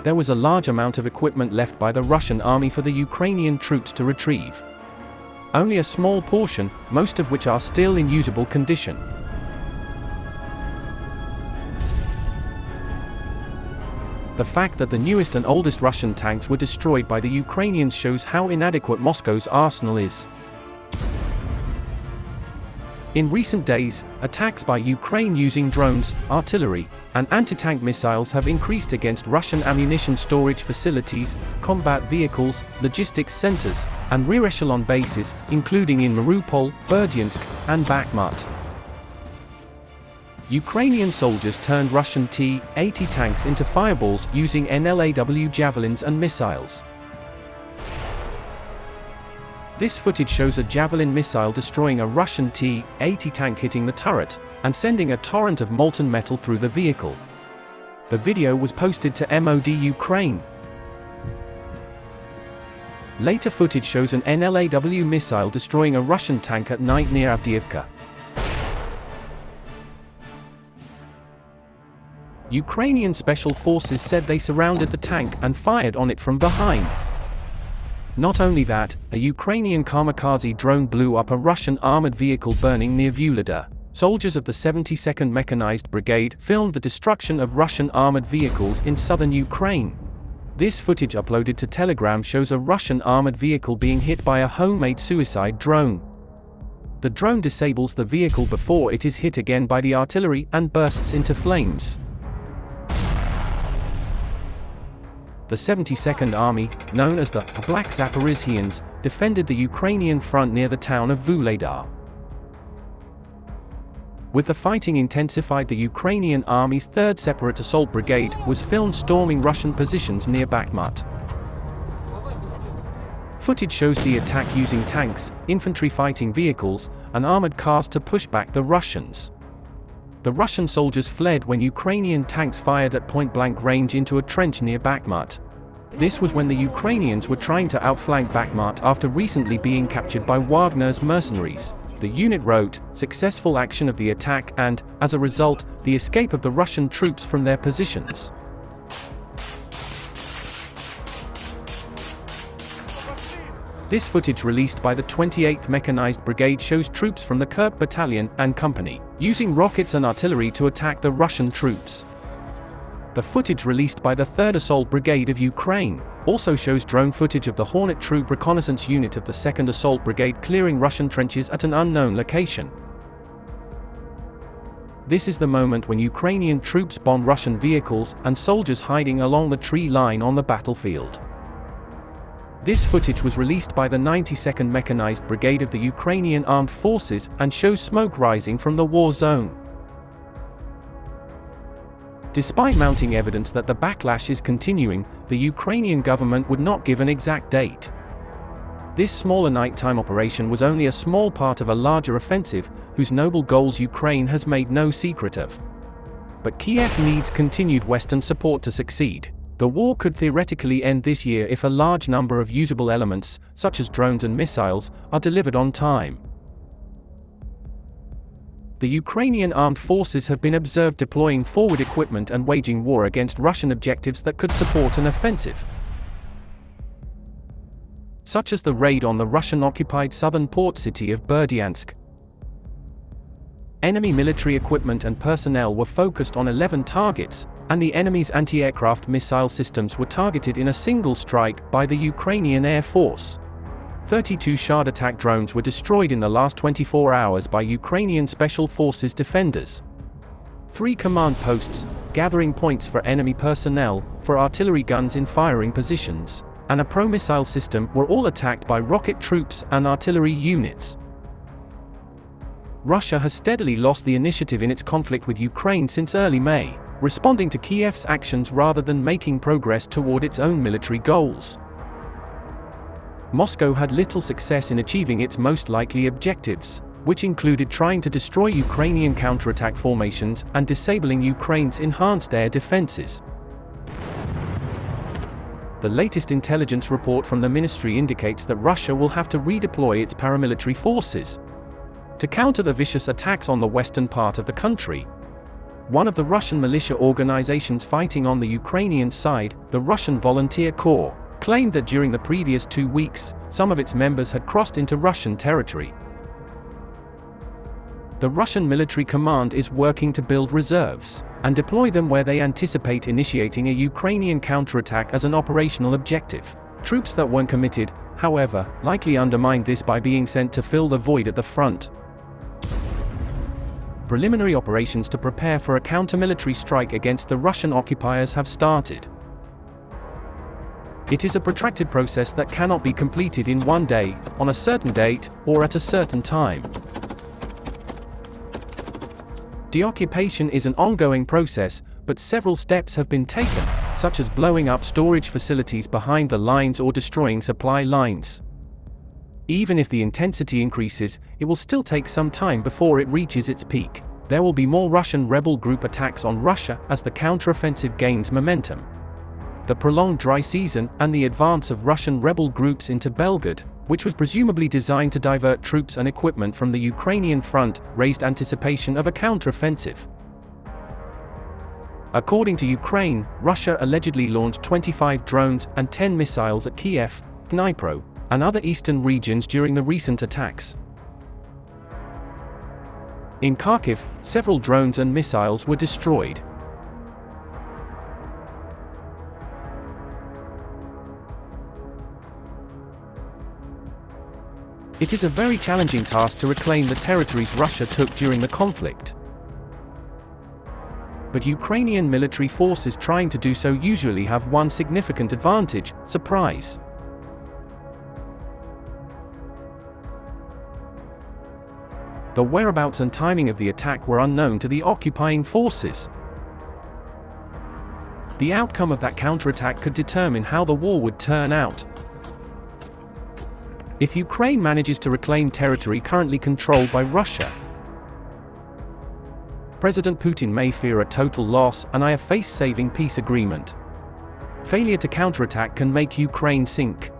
there was a large amount of equipment left by the Russian army for the Ukrainian troops to retrieve. Only a small portion, most of which are still in usable condition. The fact that the newest and oldest Russian tanks were destroyed by the Ukrainians shows how inadequate Moscow's arsenal is. In recent days, attacks by Ukraine using drones, artillery, and anti-tank missiles have increased against Russian ammunition storage facilities, combat vehicles, logistics centers, and rear echelon bases, including in Mariupol, Berdyansk, and Bakhmut. Ukrainian soldiers turned Russian T-80 tanks into fireballs using NLAW javelins and missiles. This footage shows a Javelin missile destroying a Russian T-80 tank, hitting the turret, and sending a torrent of molten metal through the vehicle. The video was posted to MOD Ukraine. Later footage shows an NLAW missile destroying a Russian tank at night near Avdiivka. Ukrainian special forces said they surrounded the tank and fired on it from behind. Not only that, a Ukrainian kamikaze drone blew up a Russian armored vehicle burning near Vuhledar. Soldiers of the 72nd Mechanized Brigade filmed the destruction of Russian armored vehicles in southern Ukraine. This footage uploaded to Telegram shows a Russian armored vehicle being hit by a homemade suicide drone. The drone disables the vehicle before it is hit again by the artillery and bursts into flames. The 72nd Army, known as the Black Zaporizhians, defended the Ukrainian front near the town of Vuhledar. With the fighting intensified, the Ukrainian Army's 3rd Separate Assault Brigade was filmed storming Russian positions near Bakhmut. Footage shows the attack using tanks, infantry fighting vehicles, and armored cars to push back the Russians. The Russian soldiers fled when Ukrainian tanks fired at point-blank range into a trench near Bakhmut. This was when the Ukrainians were trying to outflank Bakhmut after recently being captured by Wagner's mercenaries. The unit wrote, "Successful action of the attack and, as a result, the escape of the Russian troops from their positions." This footage released by the 28th Mechanized Brigade shows troops from the Kirk Battalion and Company using rockets and artillery to attack the Russian troops. The footage released by the 3rd Assault Brigade of Ukraine also shows drone footage of the Hornet Troop Reconnaissance Unit of the 2nd Assault Brigade clearing Russian trenches at an unknown location. This is the moment when Ukrainian troops bomb Russian vehicles and soldiers hiding along the tree line on the battlefield. This footage was released by the 92nd Mechanized Brigade of the Ukrainian Armed Forces and shows smoke rising from the war zone. Despite mounting evidence that the backlash is continuing, the Ukrainian government would not give an exact date. This smaller nighttime operation was only a small part of a larger offensive, whose noble goals Ukraine has made no secret of. But Kiev needs continued Western support to succeed. The war could theoretically end this year if a large number of usable elements, such as drones and missiles, are delivered on time. The Ukrainian armed forces have been observed deploying forward equipment and waging war against Russian objectives that could support an offensive, such as the raid on the Russian-occupied southern port city of Berdyansk. Enemy military equipment and personnel were focused on 11 targets, and the enemy's anti-aircraft missile systems were targeted in a single strike by the Ukrainian Air Force. 32 Shahd attack drones were destroyed in the last 24 hours by Ukrainian Special Forces defenders. 3 command posts, gathering points for enemy personnel, for artillery guns in firing positions, and a pro-missile system were all attacked by rocket troops and artillery units. Russia has steadily lost the initiative in its conflict with Ukraine since early May, responding to Kiev's actions rather than making progress toward its own military goals. Moscow had little success in achieving its most likely objectives, which included trying to destroy Ukrainian counterattack formations and disabling Ukraine's enhanced air defenses. The latest intelligence report from the ministry indicates that Russia will have to redeploy its paramilitary forces to counter the vicious attacks on the western part of the country. one of the Russian militia organizations fighting on the Ukrainian side, the Russian Volunteer Corps, claimed that during the previous 2 weeks, some of its members had crossed into Russian territory. The Russian military command is working to build reserves and deploy them where they anticipate initiating a Ukrainian counterattack as an operational objective. Troops that weren't committed, however, likely undermined this by being sent to fill the void at the front. Preliminary operations to prepare for a counter-military strike against the Russian occupiers have started. It is a protracted process that cannot be completed in one day, on a certain date, or at a certain time. Deoccupation is an ongoing process, but several steps have been taken, such as blowing up storage facilities behind the lines or destroying supply lines. Even if the intensity increases, it will still take some time before it reaches its peak. There will be more Russian rebel group attacks on Russia as the counteroffensive gains momentum. The prolonged dry season and the advance of Russian rebel groups into Belgorod, which was presumably designed to divert troops and equipment from the Ukrainian front, raised anticipation of a counteroffensive. According to Ukraine, Russia allegedly launched 25 drones and 10 missiles at Kiev, Dnipro, and other eastern regions during the recent attacks. In Kharkiv, several drones and missiles were destroyed. It is a very challenging task to reclaim the territories Russia took during the conflict. But Ukrainian military forces trying to do so usually have one significant advantage: surprise. The whereabouts and timing of the attack were unknown to the occupying forces. The outcome of that counterattack could determine how the war would turn out. If Ukraine manages to reclaim territory currently controlled by Russia, President Putin may fear a total loss and a face-saving peace agreement. Failure to counterattack can make Ukraine sink.